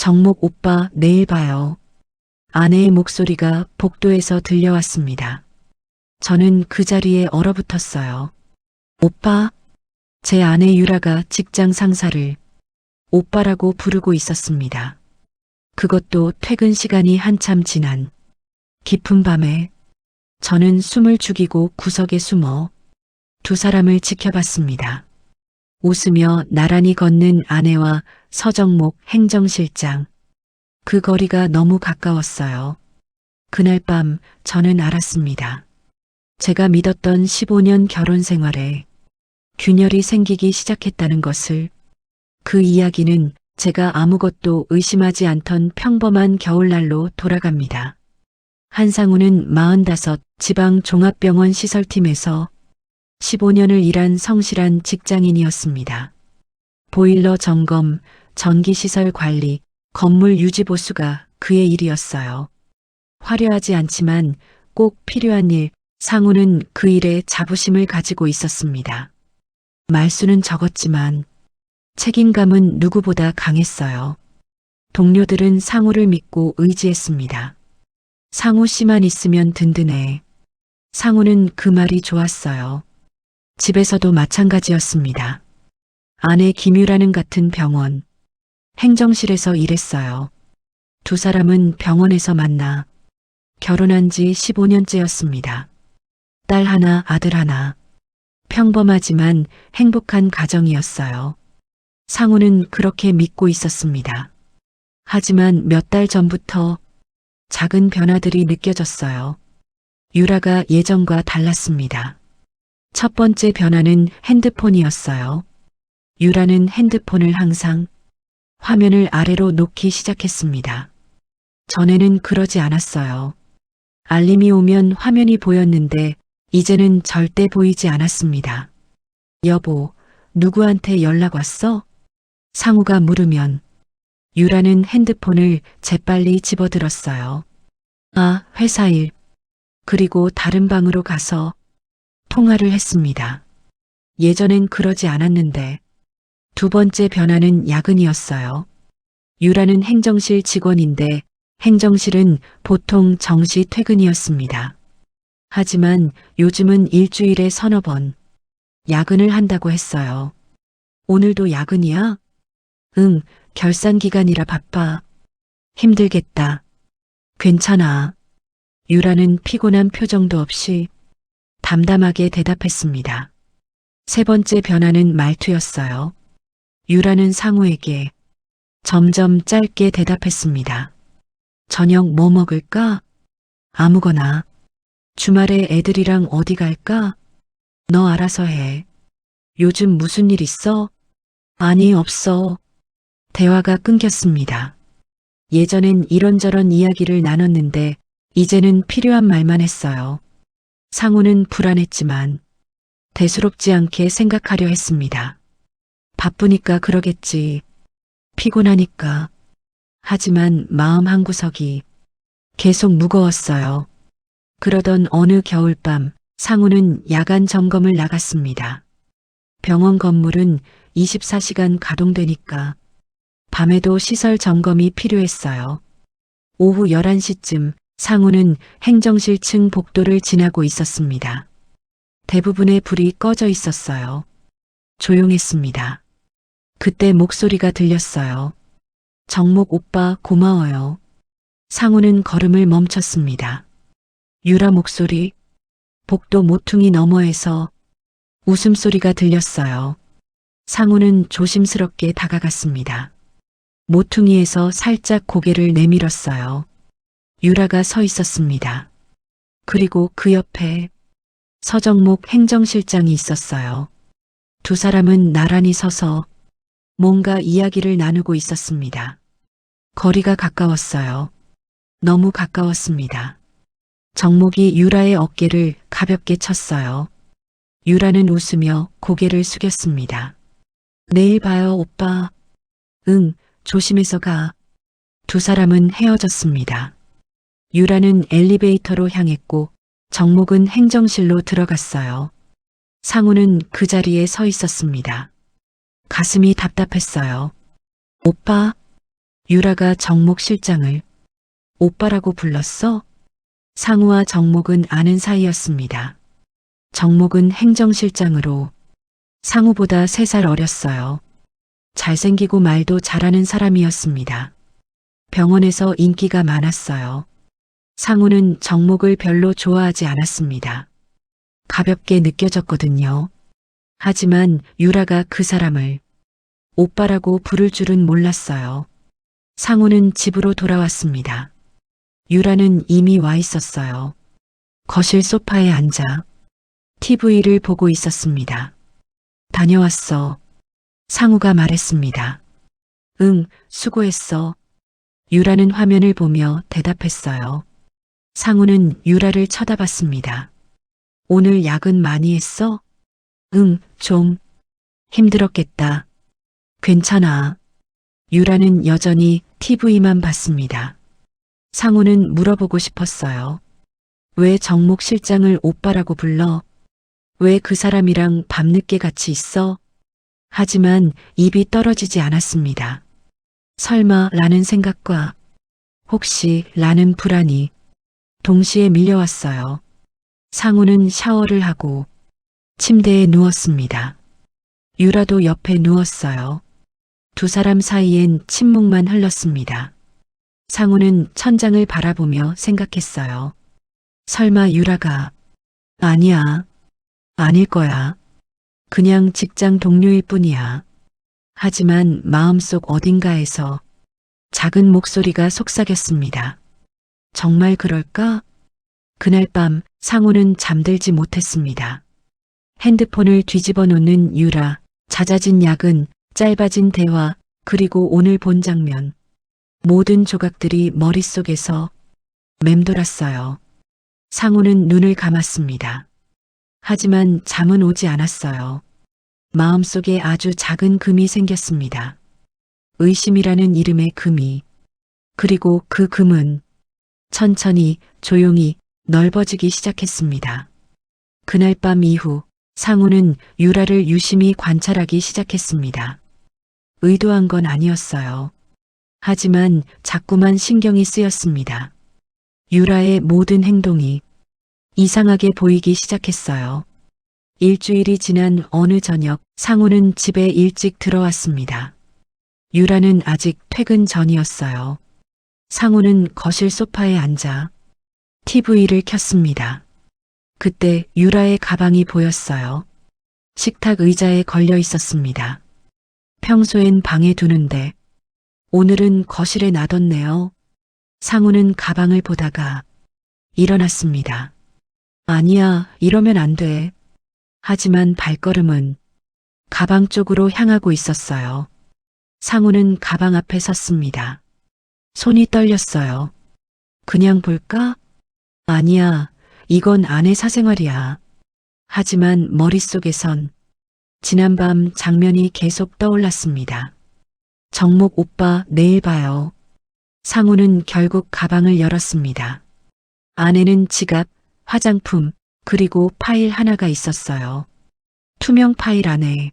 정목 오빠 내일 봐요. 아내의 목소리가 복도에서 들려왔습니다. 저는 그 자리에 얼어붙었어요. 오빠? 제 아내 유라가 직장 상사를 오빠라고 부르고 있었습니다. 그것도 퇴근 시간이 한참 지난 깊은 밤에 저는 숨을 죽이고 구석에 숨어 두 사람을 지켜봤습니다. 웃으며 나란히 걷는 아내와 서정목 행정실장. 그 거리가 너무 가까웠어요. 그날 밤 저는 알았습니다. 제가 믿었던 15년 결혼 생활에 균열이 생기기 시작했다는 것을. 그 이야기는 제가 아무것도 의심하지 않던 평범한 겨울날로 돌아갑니다. 한상우는 45 지방 종합병원 시설팀에서 15년을 일한 성실한 직장인이었습니다. 보일러 점검, 전기시설 관리, 건물 유지 보수가 그의 일이었어요. 화려하지 않지만 꼭 필요한 일, 상우는 그 일에 자부심을 가지고 있었습니다. 말수는 적었지만 책임감은 누구보다 강했어요. 동료들은 상우를 믿고 의지했습니다. 상우 씨만 있으면 든든해. 상우는 그 말이 좋았어요. 집에서도 마찬가지였습니다. 아내 김유라는 같은 병원, 행정실에서 일했어요. 두 사람은 병원에서 만나 결혼한 지 15년째였습니다. 딸 하나, 아들 하나. 평범하지만 행복한 가정이었어요. 상우는 그렇게 믿고 있었습니다. 하지만 몇 달 전부터 작은 변화들이 느껴졌어요. 유라가 예전과 달랐습니다. 첫 번째 변화는 핸드폰이었어요. 유라는 핸드폰을 항상 화면을 아래로 놓기 시작했습니다. 전에는 그러지 않았어요. 알림이 오면 화면이 보였는데 이제는 절대 보이지 않았습니다. 여보, 누구한테 연락 왔어? 상우가 물으면 유라는 핸드폰을 재빨리 집어들었어요. 아, 회사 일. 그리고 다른 방으로 가서 통화를 했습니다. 예전엔 그러지 않았는데. 두 번째 변화는 야근이었어요. 유라는 행정실 직원인데 행정실은 보통 정시 퇴근이었습니다. 하지만 요즘은 일주일에 서너 번 야근을 한다고 했어요. 오늘도 야근이야? 응, 결산 기간이라 바빠. 힘들겠다. 괜찮아. 유라는 피곤한 표정도 없이 담담하게 대답했습니다. 세 번째 변화는 말투였어요. 유라는 상우에게 점점 짧게 대답했습니다. 저녁 뭐 먹을까? 아무거나. 주말에 애들이랑 어디 갈까? 너 알아서 해. 요즘 무슨 일 있어? 아니, 없어. 대화가 끊겼습니다. 예전엔 이런저런 이야기를 나눴는데 이제는 필요한 말만 했어요. 상우는 불안했지만 대수롭지 않게 생각하려 했습니다. 바쁘니까 그러겠지. 피곤하니까. 하지만 마음 한구석이 계속 무거웠어요. 그러던 어느 겨울밤 상우는 야간 점검을 나갔습니다. 병원 건물은 24시간 가동되니까 밤에도 시설 점검이 필요했어요. 오후 11시쯤 상우는 행정실 층 복도를 지나고 있었습니다. 대부분의 불이 꺼져 있었어요. 조용했습니다. 그때 목소리가 들렸어요. 정목 오빠 고마워요. 상우는 걸음을 멈췄습니다. 유라 목소리, 복도 모퉁이 너머에서 웃음소리가 들렸어요. 상우는 조심스럽게 다가갔습니다. 모퉁이에서 살짝 고개를 내밀었어요. 유라가 서 있었습니다. 그리고 그 옆에 서정목 행정실장이 있었어요. 두 사람은 나란히 서서 뭔가 이야기를 나누고 있었습니다. 거리가 가까웠어요. 너무 가까웠습니다. 정목이 유라의 어깨를 가볍게 쳤어요. 유라는 웃으며 고개를 숙였습니다. 내일 봐요, 오빠. 응, 조심해서 가. 두 사람은 헤어졌습니다. 유라는 엘리베이터로 향했고 정목은 행정실로 들어갔어요. 상우는 그 자리에 서 있었습니다. 가슴이 답답했어요. 오빠? 유라가 정목 실장을 오빠라고 불렀어? 상우와 정목은 아는 사이였습니다. 정목은 행정실장으로 상우보다 3살 어렸어요. 잘생기고 말도 잘하는 사람이었습니다. 병원에서 인기가 많았어요. 상우는 정목을 별로 좋아하지 않았습니다. 가볍게 느껴졌거든요. 하지만 유라가 그 사람을 오빠라고 부를 줄은 몰랐어요. 상우는 집으로 돌아왔습니다. 유라는 이미 와 있었어요. 거실 소파에 앉아 TV를 보고 있었습니다. 다녀왔어. 상우가 말했습니다. 응, 수고했어. 유라는 화면을 보며 대답했어요. 상우는 유라를 쳐다봤습니다. 오늘 야근 많이 했어? 응, 좀. 힘들었겠다. 괜찮아. 유라는 여전히 TV만 봤습니다. 상우는 물어보고 싶었어요. 왜 정목 실장을 오빠라고 불러? 왜 그 사람이랑 밤늦게 같이 있어? 하지만 입이 떨어지지 않았습니다. 설마 라는 생각과 혹시 라는 불안이 동시에 밀려왔어요. 상우는 샤워를 하고 침대에 누웠습니다. 유라도 옆에 누웠어요. 두 사람 사이엔 침묵만 흘렀습니다. 상우는 천장을 바라보며 생각했어요. 설마 유라가 아니야. 아닐 거야. 그냥 직장 동료일 뿐이야. 하지만 마음속 어딘가에서 작은 목소리가 속삭였습니다. 정말 그럴까? 그날 밤 상우는 잠들지 못했습니다. 핸드폰을 뒤집어 놓는 유라, 잦아진 야근, 짧아진 대화, 그리고 오늘 본 장면. 모든 조각들이 머릿속에서 맴돌았어요. 상우는 눈을 감았습니다. 하지만 잠은 오지 않았어요. 마음속에 아주 작은 금이 생겼습니다. 의심이라는 이름의 금이. 그리고 그 금은 천천히 조용히 넓어지기 시작했습니다. 그날 밤 이후 상우는 유라를 유심히 관찰하기 시작했습니다. 의도한 건 아니었어요. 하지만 자꾸만 신경이 쓰였습니다. 유라의 모든 행동이 이상하게 보이기 시작했어요. 일주일이 지난 어느 저녁 상우는 집에 일찍 들어왔습니다. 유라는 아직 퇴근 전이었어요. 상우는 거실 소파에 앉아 TV를 켰습니다. 그때 유라의 가방이 보였어요. 식탁 의자에 걸려 있었습니다. 평소엔 방에 두는데 오늘은 거실에 놔뒀네요. 상우는 가방을 보다가 일어났습니다. 아니야, 이러면 안 돼. 하지만 발걸음은 가방 쪽으로 향하고 있었어요. 상우는 가방 앞에 섰습니다. 손이 떨렸어요. 그냥 볼까? 아니야, 이건 아내 사생활이야. 하지만 머릿속에선 지난밤 장면이 계속 떠올랐습니다. 정목 오빠 내일 봐요. 상우는 결국 가방을 열었습니다. 안에는 지갑, 화장품, 그리고 파일 하나가 있었어요. 투명 파일 안에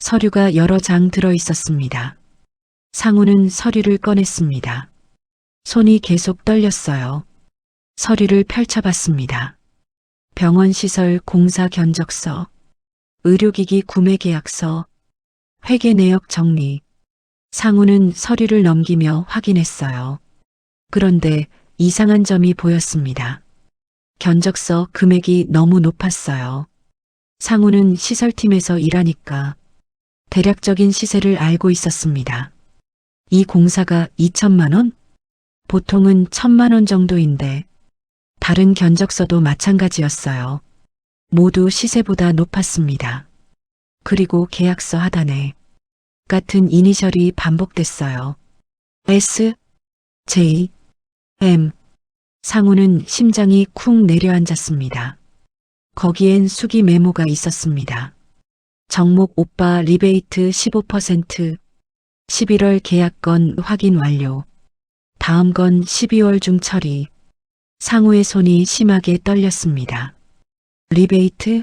서류가 여러 장 들어 있었습니다. 상우는 서류를 꺼냈습니다. 손이 계속 떨렸어요. 서류를 펼쳐봤습니다. 병원 시설 공사 견적서, 의료기기 구매 계약서, 회계 내역 정리. 상우는 서류를 넘기며 확인했어요. 그런데 이상한 점이 보였습니다. 견적서 금액이 너무 높았어요. 상우는 시설팀에서 일하니까 대략적인 시세를 알고 있었습니다. 이 공사가 2천만 원? 보통은 1,000만 원 정도인데 다른 견적서도 마찬가지였어요. 모두 시세보다 높았습니다. 그리고 계약서 하단에 같은 이니셜이 반복됐어요. S, J, M. 상우는 심장이 쿵 내려앉았습니다. 거기엔 수기 메모가 있었습니다. 정목 오빠 리베이트 15%, 11월 계약건 확인 완료. 다음 건 12월 중 처리. 상우의 손이 심하게 떨렸습니다. 리베이트?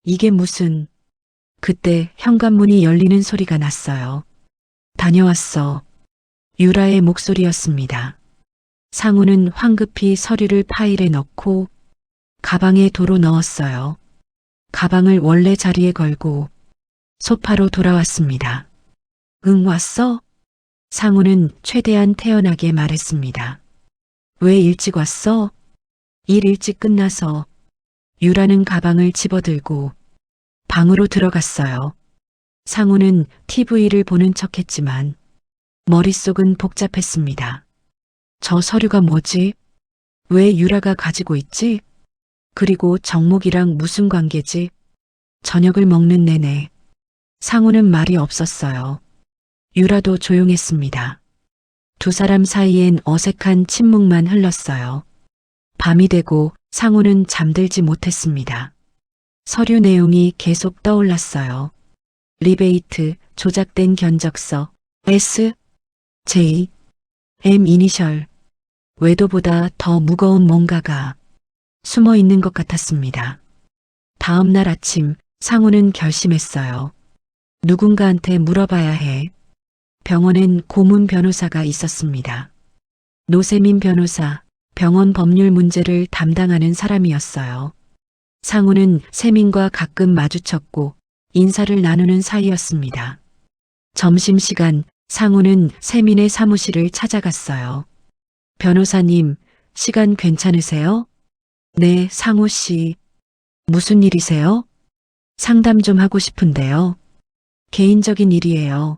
이게 무슨... 그때 현관문이 열리는 소리가 났어요. 다녀왔어. 유라의 목소리였습니다. 상우는 황급히 서류를 파일에 넣고 가방에 도로 넣었어요. 가방을 원래 자리에 걸고 소파로 돌아왔습니다. 응, 왔어? 상우는 최대한 태연하게 말했습니다. 왜 일찍 왔어? 일 일찍 끝나서. 유라는 가방을 집어들고 방으로 들어갔어요. 상우는 TV를 보는 척했지만 머릿속은 복잡했습니다. 저 서류가 뭐지? 왜 유라가 가지고 있지? 그리고 정목이랑 무슨 관계지? 저녁을 먹는 내내 상우는 말이 없었어요. 유라도 조용했습니다. 두 사람 사이엔 어색한 침묵만 흘렀어요. 밤이 되고 상우는 잠들지 못했습니다. 서류 내용이 계속 떠올랐어요. 리베이트, 조작된 견적서, S, J, M 이니셜, 외도보다 더 무거운 뭔가가 숨어 있는 것 같았습니다. 다음 날 아침 상우는 결심했어요. 누군가한테 물어봐야 해. 병원엔 고문 변호사가 있었습니다. 노세민 변호사, 병원 법률 문제를 담당하는 사람이었어요. 상우는 세민과 가끔 마주쳤고 인사를 나누는 사이였습니다. 점심시간 상우는 세민의 사무실을 찾아갔어요. 변호사님, 시간 괜찮으세요? 네, 상우 씨. 무슨 일이세요? 상담 좀 하고 싶은데요. 개인적인 일이에요.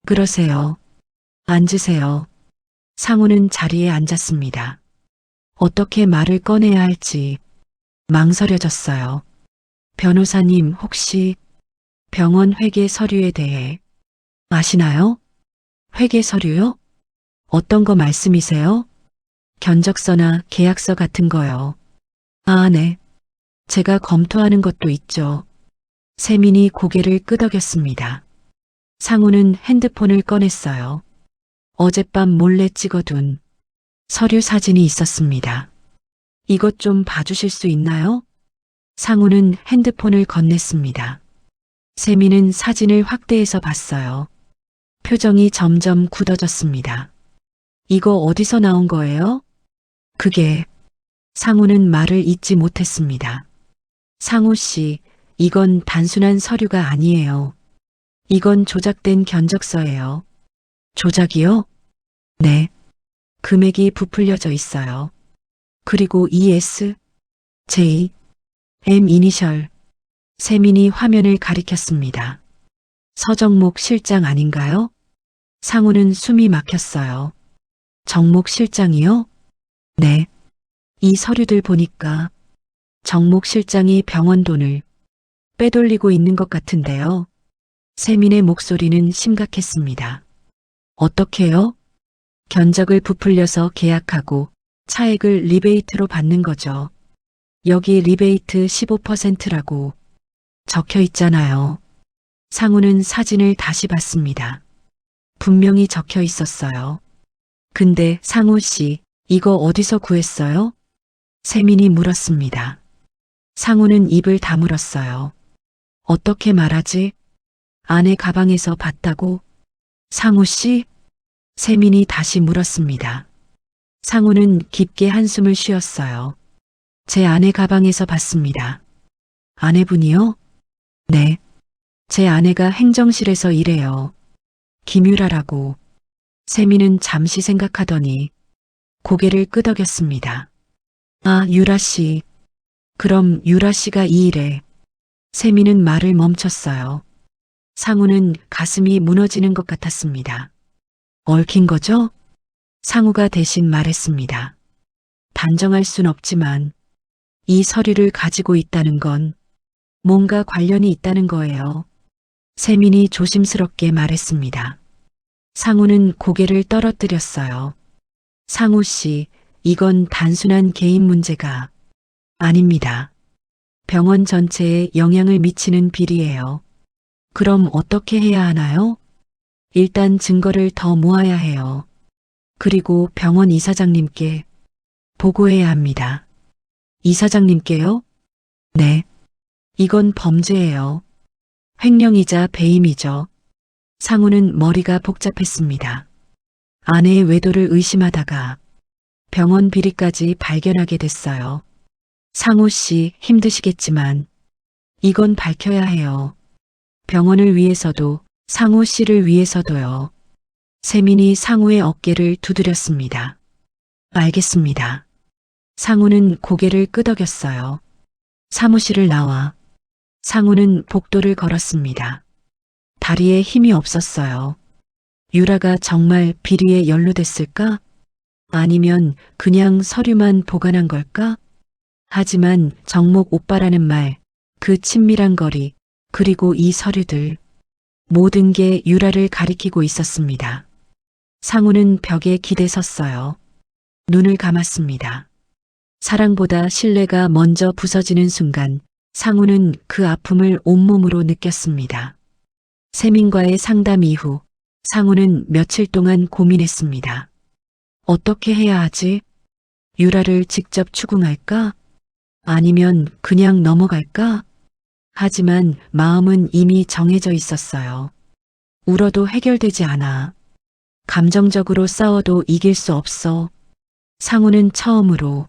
그러세요. 앉으세요. 상우는 자리에 앉았습니다. 어떻게 말을 꺼내야 할지 망설여졌어요. 변호사님, 혹시 병원 회계 서류에 대해 아시나요? 회계 서류요? 어떤 거 말씀이세요? 견적서나 계약서 같은 거요. 아, 네. 제가 검토하는 것도 있죠. 세민이 고개를 끄덕였습니다. 상우는 핸드폰을 꺼냈어요. 어젯밤 몰래 찍어둔 서류 사진이 있었습니다. 이것 좀 봐주실 수 있나요? 상우는 핸드폰을 건넸습니다. 세민은 사진을 확대해서 봤어요. 표정이 점점 굳어졌습니다. 이거 어디서 나온 거예요? 그게. 상우는 말을 잇지 못했습니다. 상우 씨, 이건 단순한 서류가 아니에요. 이건 조작된 견적서예요. 조작이요? 네. 금액이 부풀려져 있어요. 그리고 ES, J, M 이니셜. 세민이 화면을 가리켰습니다. 서정목 실장 아닌가요? 상우는 숨이 막혔어요. 정목 실장이요? 네. 이 서류들 보니까 정목 실장이 병원 돈을 빼돌리고 있는 것 같은데요. 세민의 목소리는 심각했습니다. 어떻게요? 견적을 부풀려서 계약하고 차액을 리베이트로 받는 거죠. 여기 리베이트 15%라고 적혀 있잖아요. 상우는 사진을 다시 봤습니다. 분명히 적혀 있었어요. 근데 상우 씨, 이거 어디서 구했어요? 세민이 물었습니다. 상우는 입을 다물었어요. 어떻게 말하지? 아내 가방에서 봤다고? 상우 씨? 세민이 다시 물었습니다. 상우는 깊게 한숨을 쉬었어요. 제 아내 가방에서 봤습니다. 아내분이요? 네. 제 아내가 행정실에서 일해요. 김유라라고. 세민은 잠시 생각하더니 고개를 끄덕였습니다. 아, 유라 씨. 그럼 유라 씨가 이 일에. 세민은 말을 멈췄어요. 상우는 가슴이 무너지는 것 같았습니다. 얽힌 거죠? 상우가 대신 말했습니다. 단정할 순 없지만 이 서류를 가지고 있다는 건 뭔가 관련이 있다는 거예요. 세민이 조심스럽게 말했습니다. 상우는 고개를 떨어뜨렸어요. 상우 씨, 이건 단순한 개인 문제가 아닙니다. 병원 전체에 영향을 미치는 비리예요. 그럼 어떻게 해야 하나요? 일단 증거를 더 모아야 해요. 그리고 병원 이사장님께 보고해야 합니다. 이사장님께요? 네. 이건 범죄예요. 횡령이자 배임이죠. 상우는 머리가 복잡했습니다. 아내의 외도를 의심하다가 병원 비리까지 발견하게 됐어요. 상우 씨 힘드시겠지만 이건 밝혀야 해요. 병원을 위해서도 상우 씨를 위해서도요. 세민이 상우의 어깨를 두드렸습니다. 알겠습니다. 상우는 고개를 끄덕였어요. 사무실을 나와 상우는 복도를 걸었습니다. 다리에 힘이 없었어요. 유라가 정말 비리에 연루됐을까? 아니면 그냥 서류만 보관한 걸까? 하지만 정목 오빠라는 말, 그 친밀한 거리, 그리고 이 서류들, 모든 게 유라를 가리키고 있었습니다. 상우는 벽에 기대 섰어요. 눈을 감았습니다. 사랑보다 신뢰가 먼저 부서지는 순간 상우는 그 아픔을 온몸으로 느꼈습니다. 세민과의 상담 이후 상우는 며칠 동안 고민했습니다. 어떻게 해야 하지? 유라를 직접 추궁할까? 아니면 그냥 넘어갈까? 하지만 마음은 이미 정해져 있었어요. 울어도 해결되지 않아. 감정적으로 싸워도 이길 수 없어. 상우는 처음으로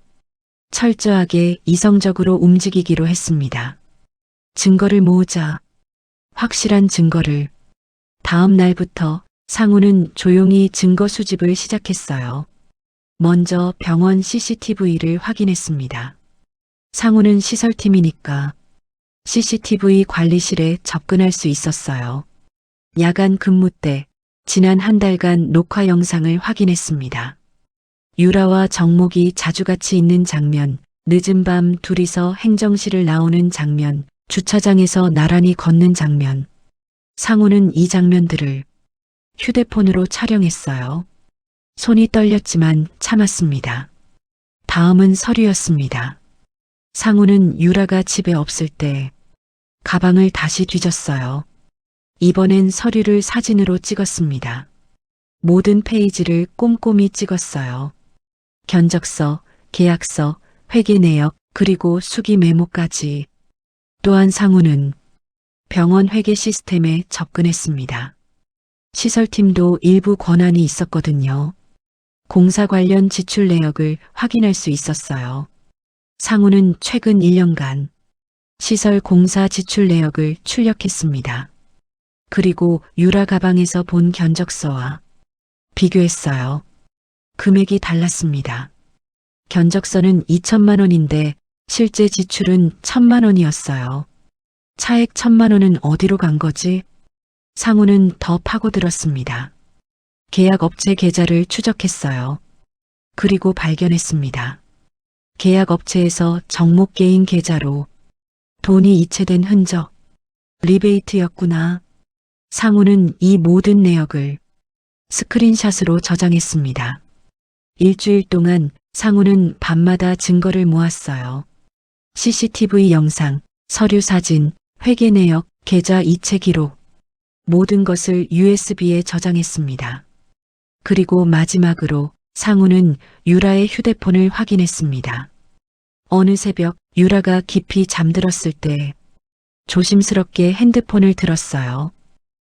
철저하게 이성적으로 움직이기로 했습니다. 증거를 모으자. 확실한 증거를. 다음 날부터 상우는 조용히 증거 수집을 시작했어요. 먼저 병원 CCTV를 확인했습니다. 상우는 시설팀이니까 CCTV 관리실에 접근할 수 있었어요. 야간 근무 때 지난 한 달간 녹화 영상을 확인했습니다. 유라와 정목이 자주 같이 있는 장면, 늦은 밤 둘이서 행정실을 나오는 장면, 주차장에서 나란히 걷는 장면. 상우는 이 장면들을 휴대폰으로 촬영했어요. 손이 떨렸지만 참았습니다. 다음은 서류였습니다. 상우는 유라가 집에 없을 때 가방을 다시 뒤졌어요. 이번엔 서류를 사진으로 찍었습니다. 모든 페이지를 꼼꼼히 찍었어요. 견적서, 계약서, 회계 내역, 그리고 수기 메모까지. 또한 상우는 병원 회계 시스템에 접근했습니다. 시설팀도 일부 권한이 있었거든요. 공사 관련 지출 내역을 확인할 수 있었어요. 상우는 최근 1년간 시설 공사 지출 내역을 출력했습니다. 그리고 유라 가방에서 본 견적서와 비교했어요. 금액이 달랐습니다. 견적서는 2천만 원인데 실제 지출은 1,000만 원이었어요. 차액 1,000만 원은 어디로 간 거지? 상우는 더 파고들었습니다. 계약업체 계좌를 추적했어요. 그리고 발견했습니다. 계약업체에서 정목 개인 계좌로 돈이 이체된 흔적, 리베이트였구나. 상우는 이 모든 내역을 스크린샷으로 저장했습니다. 일주일 동안 상우는 밤마다 증거를 모았어요. CCTV 영상, 서류 사진, 회계 내역, 계좌 이체 기록, 모든 것을 USB에 저장했습니다. 그리고 마지막으로 상우는 유라의 휴대폰을 확인했습니다. 어느 새벽 유라가 깊이 잠들었을 때 조심스럽게 핸드폰을 들었어요.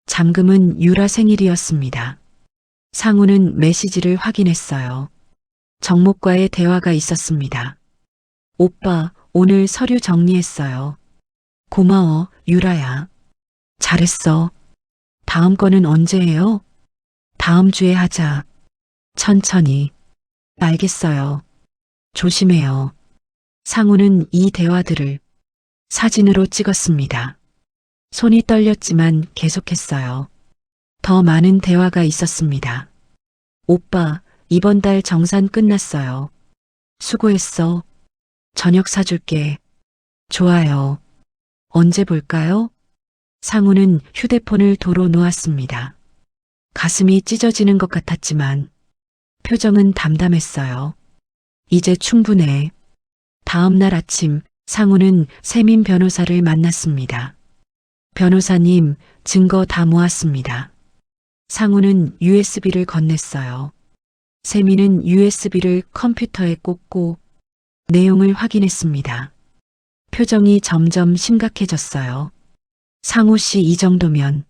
잠금은 유라 생일이었습니다. 상우는 메시지를 확인했어요. 정목과의 대화가 있었습니다. 오빠, 오늘 서류 정리했어요. 고마워, 유라야. 잘했어. 다음 거는 언제 해요? 다음 주에 하자. 천천히. 알겠어요. 조심해요. 상우는 이 대화들을 사진으로 찍었습니다. 손이 떨렸지만 계속했어요. 더 많은 대화가 있었습니다. 오빠, 이번 달 정산 끝났어요. 수고했어. 저녁 사줄게. 좋아요. 언제 볼까요? 상우는 휴대폰을 도로 놓았습니다. 가슴이 찢어지는 것 같았지만 표정은 담담했어요. 이제 충분해. 다음 날 아침 상우는 세민 변호사를 만났습니다. 변호사님, 증거 다 모았습니다. 상우는 USB를 건넸어요. 세민은 USB를 컴퓨터에 꽂고 내용을 확인했습니다. 표정이 점점 심각해졌어요. 상우 씨, 이 정도면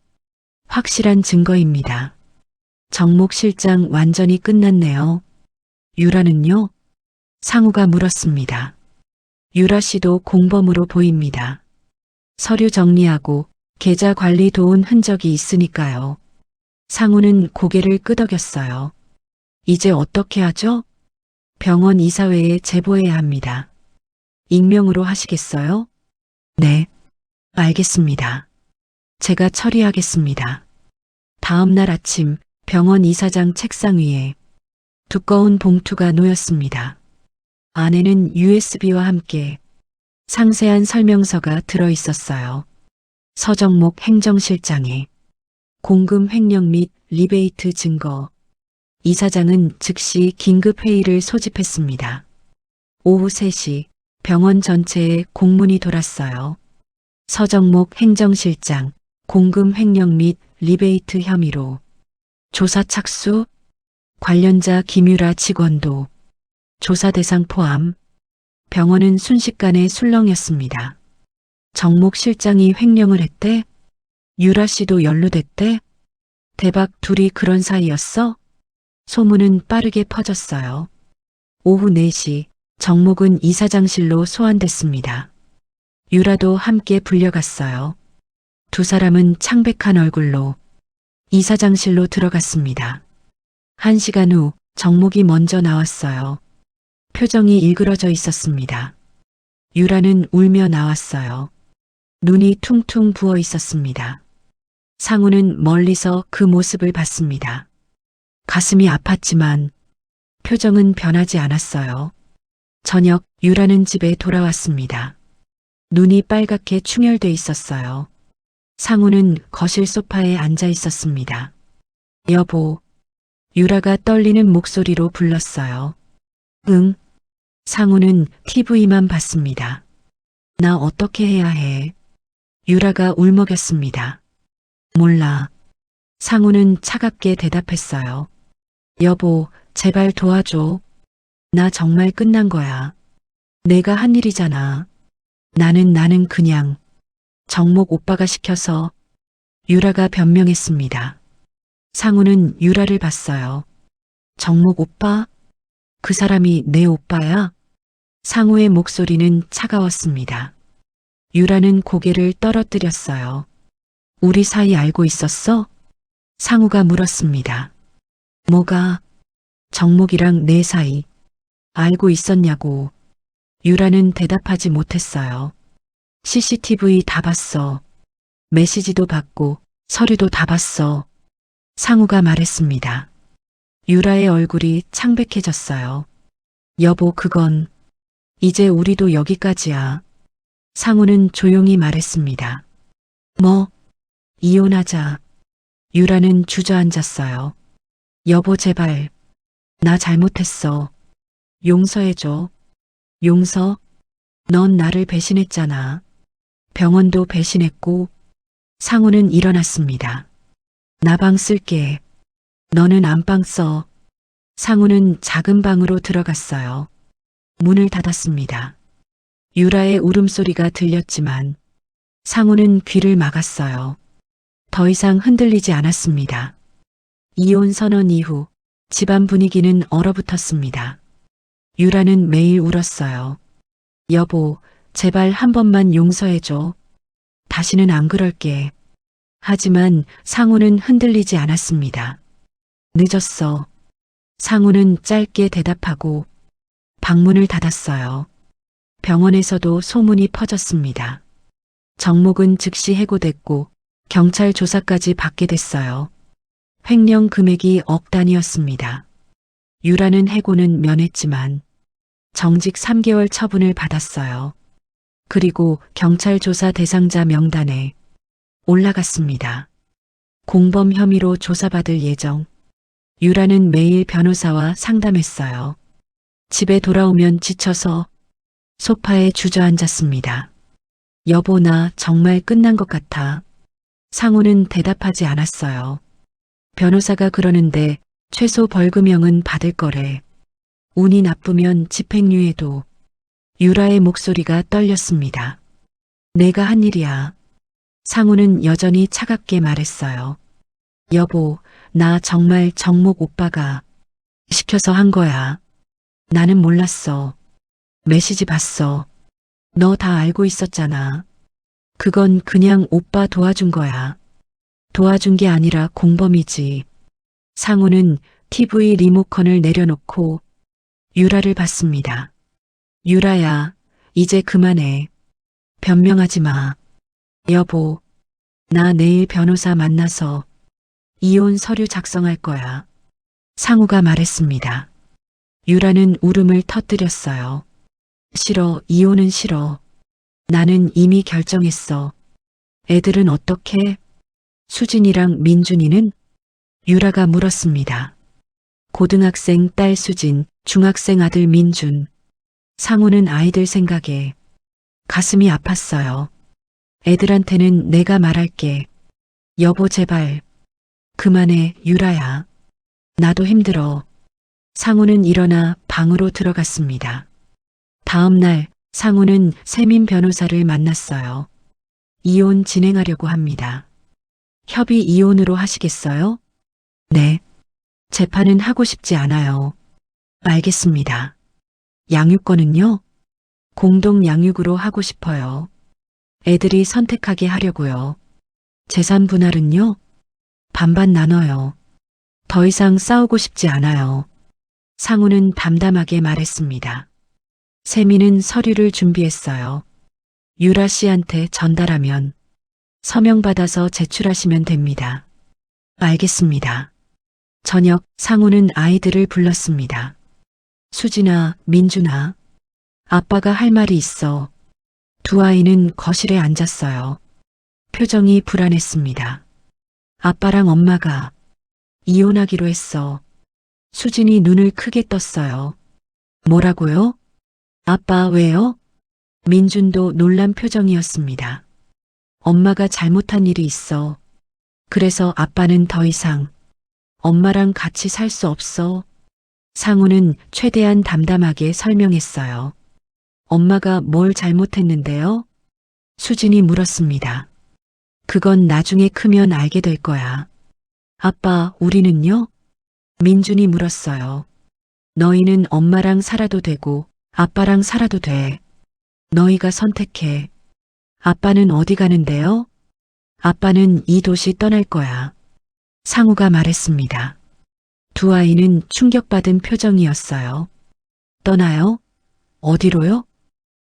확실한 증거입니다. 정목 실장 완전히 끝났네요. 유라는요? 상우가 물었습니다. 유라 씨도 공범으로 보입니다. 서류 정리하고 계좌 관리 도운 흔적이 있으니까요. 상우는 고개를 끄덕였어요. 이제 어떻게 하죠? 병원 이사회에 제보해야 합니다. 익명으로 하시겠어요? 네, 알겠습니다. 제가 처리하겠습니다. 다음 날 아침 병원 이사장 책상 위에 두꺼운 봉투가 놓였습니다. 안에는 USB와 함께 상세한 설명서가 들어 있었어요. 서정목 행정실장의 공금 횡령 및 리베이트 증거. 이사장은 즉시 긴급회의를 소집했습니다. 오후 3시 병원 전체에 공문이 돌았어요. 서정목 행정실장 공금 횡령 및 리베이트 혐의로 조사 착수, 관련자 김유라 직원도 조사 대상 포함. 병원은 순식간에 술렁였습니다. 정목 실장이 횡령을 했대? 유라 씨도 연루됐대? 대박, 둘이 그런 사이였어? 소문은 빠르게 퍼졌어요. 오후 4시 정목은 이사장실로 소환됐습니다. 유라도 함께 불려갔어요. 두 사람은 창백한 얼굴로 이사장실로 들어갔습니다. 1시간 후 정목이 먼저 나왔어요. 표정이 일그러져 있었습니다. 유라는 울며 나왔어요. 눈이 퉁퉁 부어 있었습니다. 상우는 멀리서 그 모습을 봤습니다. 가슴이 아팠지만 표정은 변하지 않았어요. 저녁 유라는 집에 돌아왔습니다. 눈이 빨갛게 충혈돼 있었어요. 상우는 거실 소파에 앉아 있었습니다. 여보, 유라가 떨리는 목소리로 불렀어요. 응. 상우는 TV만 봤습니다. 나 어떻게 해야 해? 유라가 울먹였습니다. 몰라. 상우는 차갑게 대답했어요. 여보, 제발 도와줘. 나 정말 끝난 거야. 내가 한 일이잖아. 나는 그냥 정목 오빠가 시켜서. 유라가 변명했습니다. 상우는 유라를 봤어요. 정목 오빠? 그 사람이 내 오빠야? 상우의 목소리는 차가웠습니다. 유라는 고개를 떨어뜨렸어요. 우리 사이 알고 있었어? 상우가 물었습니다. 뭐가? 정목이랑 내 사이 알고 있었냐고. 유라는 대답하지 못했어요. CCTV 다 봤어. 메시지도 받고 서류도 다 봤어. 상우가 말했습니다. 유라의 얼굴이 창백해졌어요. 여보, 그건 이제 우리도 여기까지야. 상우는 조용히 말했습니다. 뭐? 이혼하자. 유라는 주저앉았어요. 여보, 제발. 나 잘못했어. 용서해줘. 용서? 넌 나를 배신했잖아. 병원도 배신했고. 상우는 일어났습니다. 나 방 쓸게. 너는 안방 써. 상우는 작은 방으로 들어갔어요. 문을 닫았습니다. 유라의 울음소리가 들렸지만 상우는 귀를 막았어요. 더 이상 흔들리지 않았습니다. 이혼 선언 이후 집안 분위기는 얼어붙었습니다. 유라는 매일 울었어요. 여보, 제발 한 번만 용서해줘. 다시는 안 그럴게. 하지만 상우는 흔들리지 않았습니다. 늦었어. 상우는 짧게 대답하고 방문을 닫았어요. 병원에서도 소문이 퍼졌습니다. 정목은 즉시 해고됐고 경찰 조사까지 받게 됐어요. 횡령 금액이 억 단위였습니다. 유라는 해고는 면했지만 정직 3개월 처분을 받았어요. 그리고 경찰 조사 대상자 명단에 올라갔습니다. 공범 혐의로 조사받을 예정. 유라는 매일 변호사와 상담했어요. 집에 돌아오면 지쳐서 소파에 주저앉았습니다. 여보, 나 정말 끝난 것 같아. 상우는 대답하지 않았어요. 변호사가 그러는데 최소 벌금형은 받을 거래. 운이 나쁘면 집행유예도. 유라의 목소리가 떨렸습니다. 내가 한 일이야. 상우는 여전히 차갑게 말했어요. 여보, 나 정말 정목 오빠가 시켜서 한 거야. 나는 몰랐어. 메시지 봤어. 너 다 알고 있었잖아. 그건 그냥 오빠 도와준 거야. 도와준 게 아니라 공범이지. 상우는 TV 리모컨을 내려놓고 유라를 봤습니다. 유라야, 이제 그만해. 변명하지 마. 여보, 나 내일 변호사 만나서 이혼 서류 작성할 거야. 상우가 말했습니다. 유라는 울음을 터뜨렸어요. 싫어, 이혼은 싫어. 나는 이미 결정했어. 애들은 어떻게? 수진이랑 민준이는? 유라가 물었습니다. 고등학생 딸 수진, 중학생 아들 민준. 상우는 아이들 생각에 가슴이 아팠어요. 애들한테는 내가 말할게. 여보 제발. 그만해 유라야. 나도 힘들어. 상우는 일어나 방으로 들어갔습니다. 다음 날 상우는 세민 변호사를 만났어요. 이혼 진행하려고 합니다. 협의 이혼으로 하시겠어요? 네. 재판은 하고 싶지 않아요. 알겠습니다. 양육권은요? 공동 양육으로 하고 싶어요. 애들이 선택하게 하려고요. 재산 분할은요? 반반 나눠요. 더 이상 싸우고 싶지 않아요. 상우는 담담하게 말했습니다. 세미는 서류를 준비했어요. 유라 씨한테 전달하면 서명 받아서 제출하시면 됩니다. 알겠습니다. 저녁 상우는 아이들을 불렀습니다. 수진아, 민준아, 아빠가 할 말이 있어. 두 아이는 거실에 앉았어요. 표정이 불안했습니다. 아빠랑 엄마가 이혼하기로 했어. 수진이 눈을 크게 떴어요. 뭐라고요? 아빠 왜요? 민준도 놀란 표정이었습니다. 엄마가 잘못한 일이 있어. 그래서 아빠는 더 이상 엄마랑 같이 살 수 없어. 상우는 최대한 담담하게 설명했어요. 엄마가 뭘 잘못했는데요? 수진이 물었습니다. 그건 나중에 크면 알게 될 거야. 아빠, 우리는요? 민준이 물었어요. 너희는 엄마랑 살아도 되고 아빠랑 살아도 돼. 너희가 선택해. 아빠는 어디 가는데요? 아빠는 이 도시 떠날 거야. 상우가 말했습니다. 두 아이는 충격받은 표정이었어요. 떠나요? 어디로요?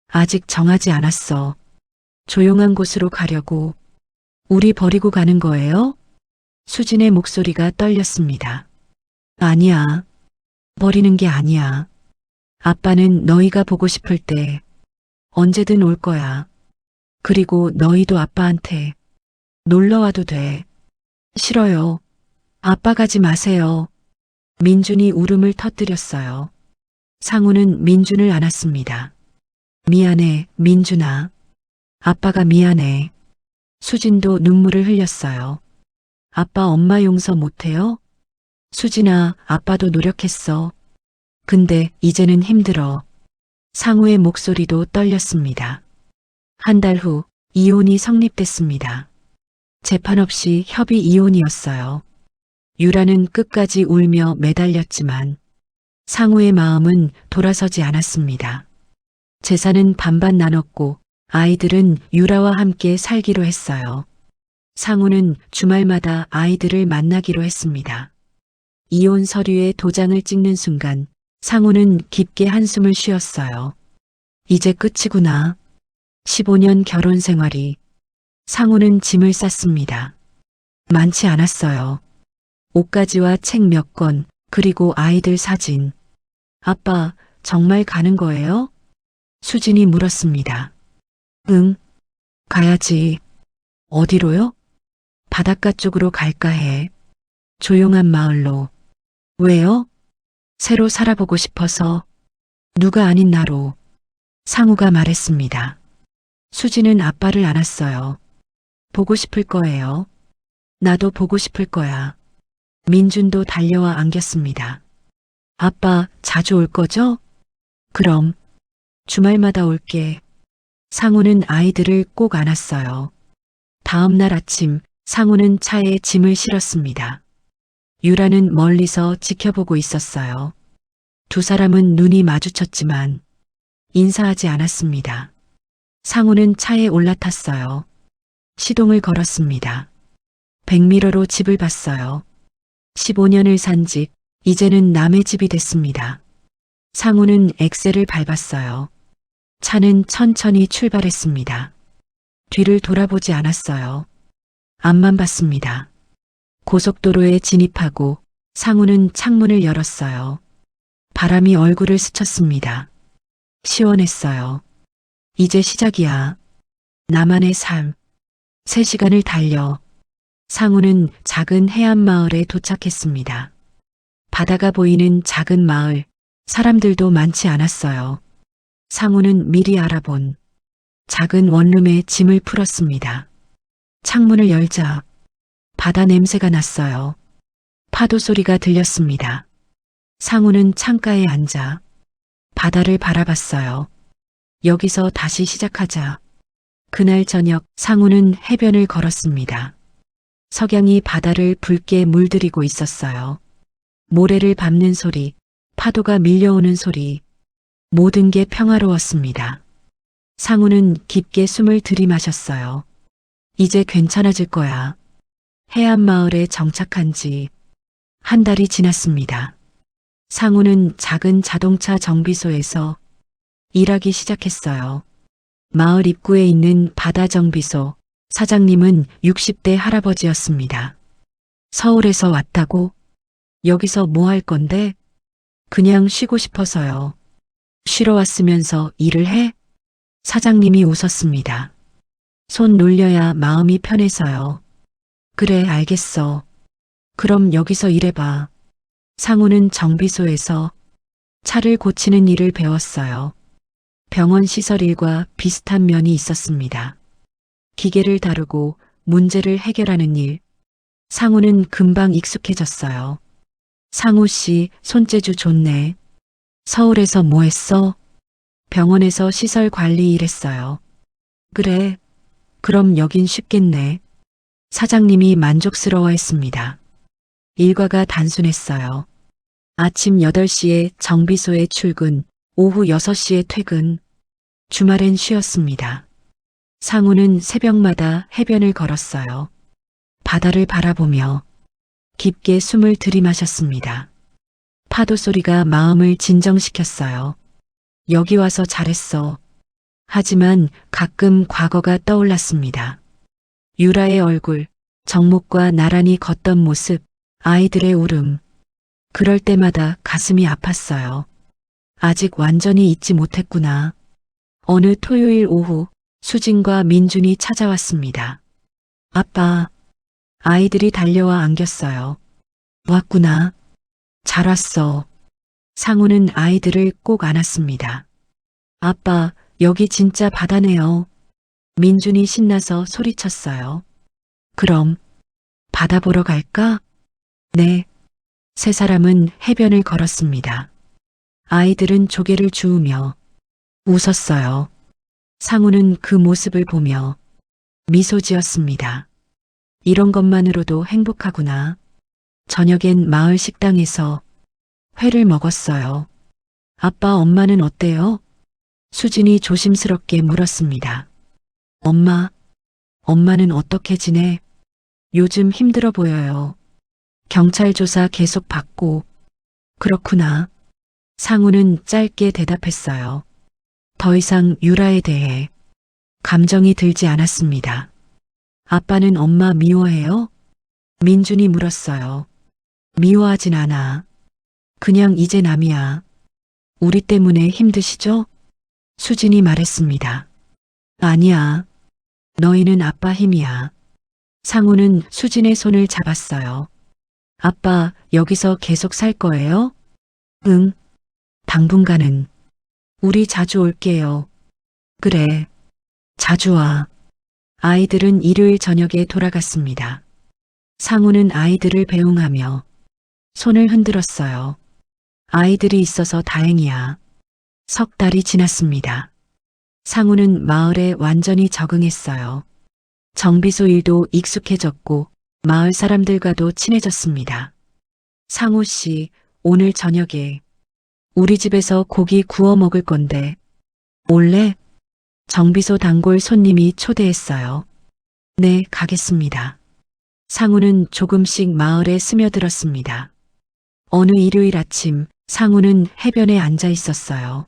아직 정하지 않았어. 조용한 곳으로 가려고. 우리 버리고 가는 거예요? 수진의 목소리가 떨렸습니다. 아니야. 버리는 게 아니야. 아빠는 너희가 보고 싶을 때 언제든 올 거야. 그리고 너희도 아빠한테 놀러 와도 돼. 싫어요. 아빠 가지 마세요. 민준이 울음을 터뜨렸어요. 상우는 민준을 안았습니다. 미안해, 민준아. 아빠가 미안해. 수진도 눈물을 흘렸어요. 아빠 엄마 용서 못해요? 수진아, 아빠도 노력했어. 근데 이제는 힘들어. 상우의 목소리도 떨렸습니다. 한 달 후 이혼이 성립됐습니다. 재판 없이 협의 이혼이었어요. 유라는 끝까지 울며 매달렸지만 상우의 마음은 돌아서지 않았습니다. 재산은 반반 나눴고 아이들은 유라와 함께 살기로 했어요. 상우는 주말마다 아이들을 만나기로 했습니다. 이혼 서류에 도장을 찍는 순간 상우는 깊게 한숨을 쉬었어요. 이제 끝이구나. 15년 결혼 생활이. 상우는 짐을 쌌습니다. 많지 않았어요. 옷가지와 책 몇 권, 그리고 아이들 사진. 아빠, 정말 가는 거예요? 수진이 물었습니다. 응, 가야지. 어디로요? 바닷가 쪽으로 갈까 해. 조용한 마을로. 왜요? 새로 살아보고 싶어서. 누가 아닌 나로. 상우가 말했습니다. 수진은 아빠를 안았어요. 보고 싶을 거예요. 나도 보고 싶을 거야. 민준도 달려와 안겼습니다. 아빠 자주 올 거죠? 그럼 주말마다 올게. 상우는 아이들을 꼭 안았어요. 다음 날 아침 상우는 차에 짐을 실었습니다. 유라는 멀리서 지켜보고 있었어요. 두 사람은 눈이 마주쳤지만 인사하지 않았습니다. 상우는 차에 올라탔어요. 시동을 걸었습니다. 백미러로 집을 봤어요. 15년을 산 집, 이제는 남의 집이 됐습니다. 상우는 엑셀을 밟았어요. 차는 천천히 출발했습니다. 뒤를 돌아보지 않았어요. 앞만 봤습니다. 고속도로에 진입하고 상우는 창문을 열었어요. 바람이 얼굴을 스쳤습니다. 시원했어요. 이제 시작이야. 나만의 삶. 3시간을 달려 상우는 작은 해안 마을에 도착했습니다. 바다가 보이는 작은 마을, 사람들도 많지 않았어요. 상우는 미리 알아본 작은 원룸에 짐을 풀었습니다. 창문을 열자 바다 냄새가 났어요. 파도 소리가 들렸습니다. 상우는 창가에 앉아 바다를 바라봤어요. 여기서 다시 시작하자. 그날 저녁 상우는 해변을 걸었습니다. 석양이 바다를 붉게 물들이고 있었어요. 모래를 밟는 소리, 파도가 밀려오는 소리, 모든 게 평화로웠습니다. 상우는 깊게 숨을 들이마셨어요. 이제 괜찮아질 거야. 해안 마을에 정착한 지 한 달이 지났습니다. 상우는 작은 자동차 정비소에서 일하기 시작했어요. 마을 입구에 있는 바다 정비소, 사장님은 60대 할아버지였습니다. 서울에서 왔다고? 여기서 뭐 할 건데? 그냥 쉬고 싶어서요. 쉬러 왔으면서 일을 해? 사장님이 웃었습니다. 손 놀려야 마음이 편해서요. 그래, 알겠어. 그럼 여기서 일해봐. 상우는 정비소에서 차를 고치는 일을 배웠어요. 병원 시설 일과 비슷한 면이 있었습니다. 기계를 다루고 문제를 해결하는 일. 상우는 금방 익숙해졌어요. 상우 씨, 손재주 좋네. 서울에서 뭐 했어? 병원에서 시설 관리 일했어요. 그래, 그럼 여긴 쉽겠네. 사장님이 만족스러워했습니다. 일과가 단순했어요. 아침 8시에 정비소에 출근, 오후 6시에 퇴근, 주말엔 쉬었습니다. 상우는 새벽마다 해변을 걸었어요. 바다를 바라보며 깊게 숨을 들이마셨습니다. 파도 소리가 마음을 진정시켰어요. 여기 와서 잘했어. 하지만 가끔 과거가 떠올랐습니다. 유라의 얼굴, 정목과 나란히 걷던 모습, 아이들의 울음. 그럴 때마다 가슴이 아팠어요. 아직 완전히 잊지 못했구나. 어느 토요일 오후 수진과 민준이 찾아왔습니다. 아빠, 아이들이 달려와 안겼어요. 왔구나. 잘 왔어. 상우는 아이들을 꼭 안았습니다. 아빠, 여기 진짜 바다네요. 민준이 신나서 소리쳤어요. 그럼 바다 보러 갈까? 네. 세 사람은 해변을 걸었습니다. 아이들은 조개를 주우며 웃었어요. 상우는 그 모습을 보며 미소 지었습니다. 이런 것만으로도 행복하구나. 저녁엔 마을 식당에서 회를 먹었어요. 아빠, 엄마는 어때요? 수진이 조심스럽게 물었습니다. 엄마는 어떻게 지내? 요즘 힘들어 보여요. 경찰 조사 계속 받고. 그렇구나. 상우는 짧게 대답했어요. 더 이상 유라에 대해 감정이 들지 않았습니다. 아빠는 엄마 미워해요? 민준이 물었어요. 미워하진 않아. 그냥 이제 남이야. 우리 때문에 힘드시죠? 수진이 말했습니다. 아니야. 너희는 아빠 힘이야. 상우는 수진의 손을 잡았어요. 아빠, 여기서 계속 살 거예요? 응. 당분간은. 우리 자주 올게요. 그래. 자주 와. 아이들은 일요일 저녁에 돌아갔습니다. 상우는 아이들을 배웅하며 손을 흔들었어요. 아이들이 있어서 다행이야. 석 달이 지났습니다. 상우는 마을에 완전히 적응했어요. 정비소 일도 익숙해졌고 마을 사람들과도 친해졌습니다. 상우 씨, 오늘 저녁에 우리 집에서 고기 구워 먹을 건데 올래? 정비소 단골 손님이 초대했어요. 네, 가겠습니다. 상우는 조금씩 마을에 스며들었습니다. 어느 일요일 아침 상우는 해변에 앉아 있었어요.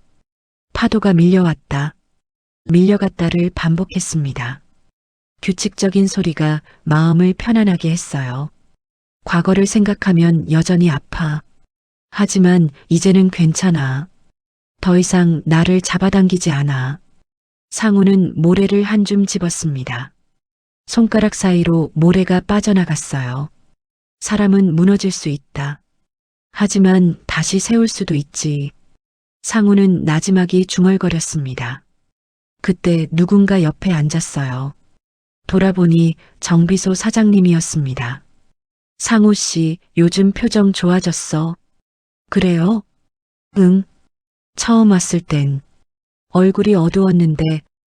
파도가 밀려왔다, 밀려갔다를 반복했습니다. 규칙적인 소리가 마음을 편안하게 했어요. 과거를 생각하면 여전히 아파. 하지만 이제는 괜찮아. 더 이상 나를 잡아당기지 않아. 상우는 모래를 한 줌 집었습니다. 손가락 사이로 모래가 빠져나갔어요. 사람은 무너질 수 있다. 하지만 다시 세울 수도 있지. 상우는 나지막이 중얼거렸습니다. 그때 누군가 옆에 앉았어요. 돌아보니 정비소 사장님이었습니다. 상우 씨, 요즘 표정 좋아졌어. 그래요? 응. 처음 왔을 땐 얼굴이 어두웠는데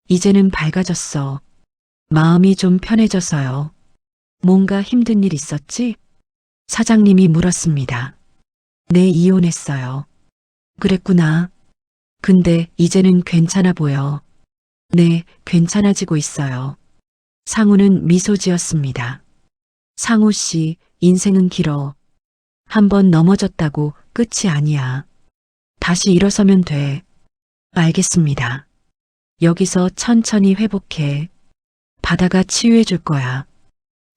이제는 밝아졌어. 마음이 좀 편해져서요. 뭔가 힘든 일 있었지? 사장님이 물었습니다. 네, 이혼했어요. 그랬구나. 근데 이제는 괜찮아 보여. 네, 괜찮아지고 있어요. 상우는 미소 지었습니다. 상우 씨, 인생은 길어. 한번 넘어졌다고 끝이 아니야. 다시 일어서면 돼. 알겠습니다. 여기서 천천히 회복해. 바다가 치유해 줄 거야.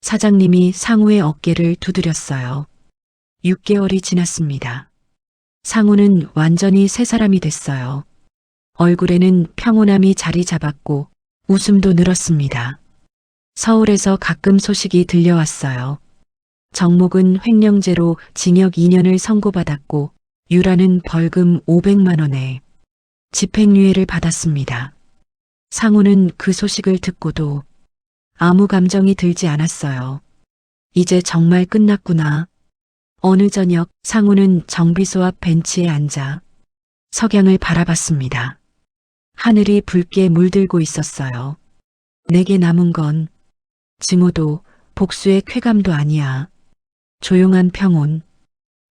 사장님이 상우의 어깨를 두드렸어요. 6개월이 지났습니다. 상우는 완전히 새 사람이 됐어요. 얼굴에는 평온함이 자리 잡았고 웃음도 늘었습니다. 서울에서 가끔 소식이 들려왔어요. 정목은 횡령죄로 징역 2년을 선고받았고 유라는 벌금 500만 원에 집행유예를 받았습니다. 상우는 그 소식을 듣고도 아무 감정이 들지 않았어요. 이제 정말 끝났구나. 어느 저녁 상우는 정비소 앞 벤치에 앉아 석양을 바라봤습니다. 하늘이 붉게 물들고 있었어요. 내게 남은 건 증오도 복수의 쾌감도 아니야. 조용한 평온,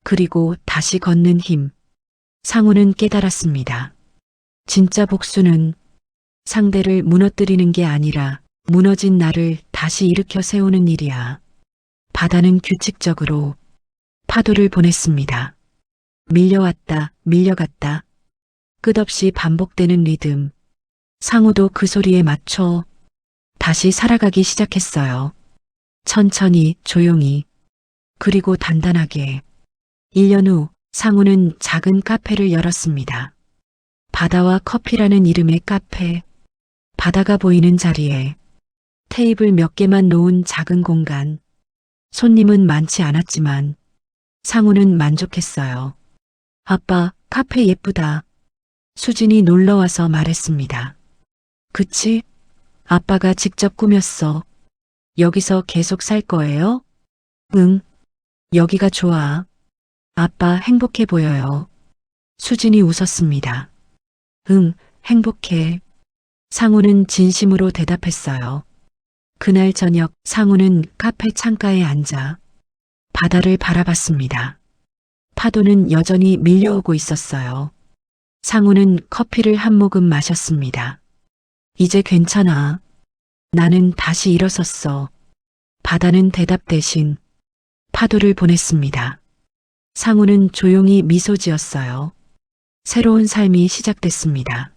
그리고 다시 걷는 힘. 상우는 깨달았습니다. 진짜 복수는 상대를 무너뜨리는 게 아니라 무너진 나를 다시 일으켜 세우는 일이야. 바다는 규칙적으로 파도를 보냈습니다. 밀려왔다, 밀려갔다. 끝없이 반복되는 리듬. 상우도 그 소리에 맞춰 다시 살아가기 시작했어요. 천천히, 조용히, 그리고 단단하게. 1년 후 상우는 작은 카페를 열었습니다. 바다와 커피라는 이름의 카페. 바다가 보이는 자리에 테이블 몇 개만 놓은 작은 공간. 손님은 많지 않았지만 상우는 만족했어요. 아빠, 카페 예쁘다. 수진이 놀러와서 말했습니다. 그치? 아빠가 직접 꾸몄어. 여기서 계속 살 거예요? 응. 여기가 좋아. 아빠 행복해 보여요. 수진이 웃었습니다. 응, 행복해. 상우는 진심으로 대답했어요. 그날 저녁 상우는 카페 창가에 앉아 바다를 바라봤습니다. 파도는 여전히 밀려오고 있었어요. 상우는 커피를 한 모금 마셨습니다. 이제 괜찮아. 나는 다시 일어섰어. 바다는 대답 대신 파도를 보냈습니다. 상우는 조용히 미소 지었어요. 새로운 삶이 시작됐습니다.